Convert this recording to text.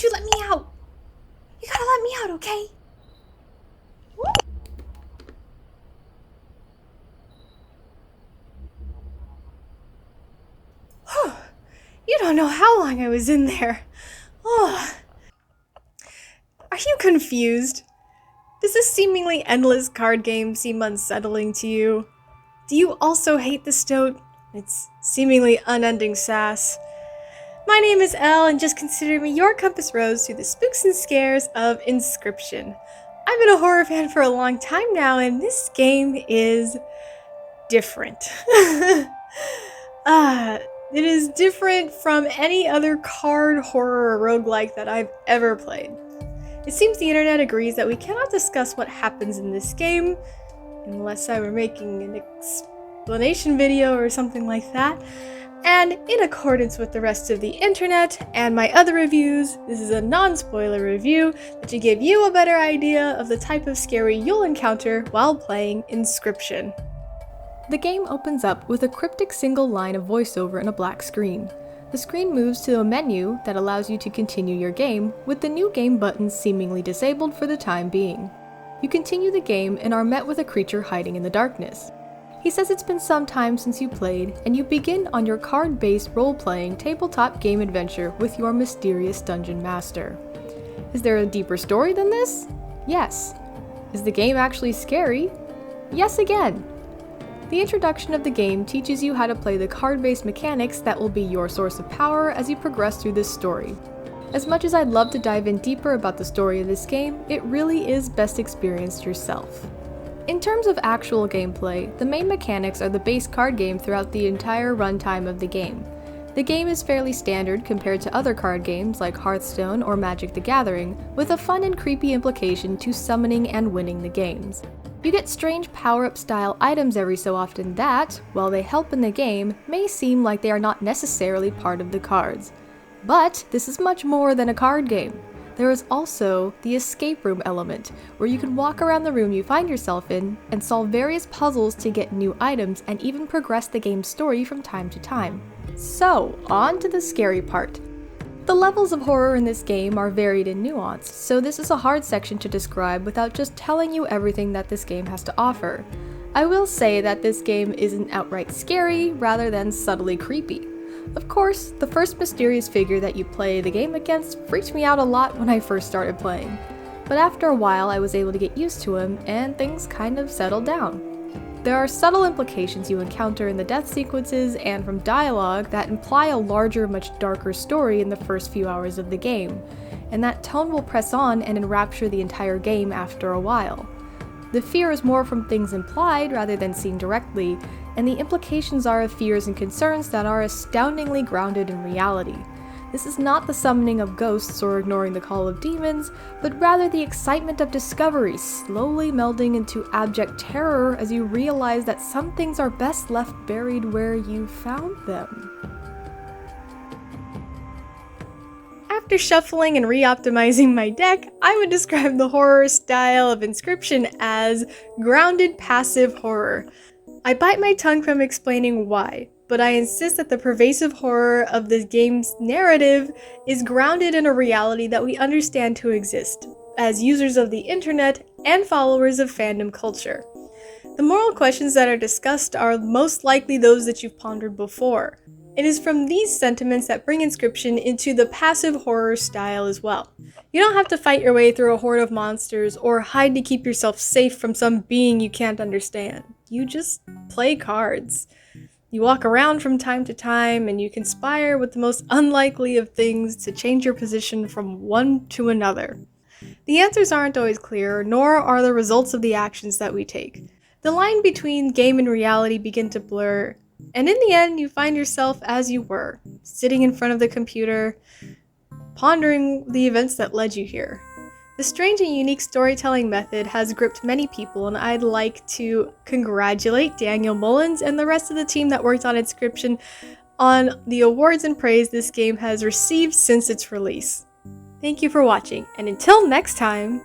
Won't you let me out? You gotta let me out, okay? You don't know how long I was in there. Oh. Are you confused? Does this seemingly endless card game seem unsettling to you? Do you also hate the stoat? Its seemingly unending sass. My name is Elle, and just consider me your compass rose through the spooks and scares of Inscryption. I've been a horror fan for a long time now, and this game is different. It is different from any other card horror or roguelike that I've ever played. It seems the internet agrees that we cannot discuss what happens in this game, unless I were making an explanation video or something like that. And in accordance with the rest of the internet and my other reviews, this is a non-spoiler review to give you a better idea of the type of scary you'll encounter while playing Inscryption. The game opens up with a cryptic single line of voiceover and a black screen. The screen moves to a menu that allows you to continue your game, with the new game button seemingly disabled for the time being. You continue the game and are met with a creature hiding in the darkness. He says it's been some time since you played, and you begin on your card-based role-playing tabletop game adventure with your mysterious dungeon master. Is there a deeper story than this? Yes. Is the game actually scary? Yes again. The introduction of the game teaches you how to play the card-based mechanics that will be your source of power as you progress through this story. As much as I'd love to dive in deeper about the story of this game, it really is best experienced yourself. In terms of actual gameplay, the main mechanics are the base card game throughout the entire runtime of the game. The game is fairly standard compared to other card games like Hearthstone or Magic the Gathering, with a fun and creepy implication to summoning and winning the games. You get strange power-up style items every so often that, while they help in the game, may seem like they are not necessarily part of the cards. But this is much more than a card game. There is also the escape room element, where you can walk around the room you find yourself in and solve various puzzles to get new items and even progress the game's story from time to time. So, on to the scary part. The levels of horror in this game are varied and nuanced, so this is a hard section to describe without just telling you everything that this game has to offer. I will say that this game isn't outright scary, rather than subtly creepy. Of course, the first mysterious figure that you play the game against freaked me out a lot when I first started playing, but after a while I was able to get used to him and things kind of settled down. There are subtle implications you encounter in the death sequences and from dialogue that imply a larger, much darker story in the first few hours of the game, and that tone will press on and enrapture the entire game after a while. The fear is more from things implied rather than seen directly, and the implications are of fears and concerns that are astoundingly grounded in reality. This is not the summoning of ghosts or ignoring the call of demons, but rather the excitement of discovery slowly melding into abject terror as you realize that some things are best left buried where you found them. After shuffling and re-optimizing my deck, I would describe the horror style of Inscryption as grounded passive horror. I bite my tongue from explaining why, but I insist that the pervasive horror of the game's narrative is grounded in a reality that we understand to exist, as users of the internet and followers of fandom culture. The moral questions that are discussed are most likely those that you've pondered before. It is from these sentiments that bring Inscryption into the passive horror style as well. You don't have to fight your way through a horde of monsters or hide to keep yourself safe from some being you can't understand. You just play cards. You walk around from time to time and you conspire with the most unlikely of things to change your position from one to another. The answers aren't always clear, nor are the results of the actions that we take. The line between game and reality begin to blur, and in the end, you find yourself as you were, sitting in front of the computer, pondering the events that led you here. The strange and unique storytelling method has gripped many people, and I'd like to congratulate Daniel Mullins and the rest of the team that worked on Inscryption on the awards and praise this game has received since its release. Thank you for watching, and until next time,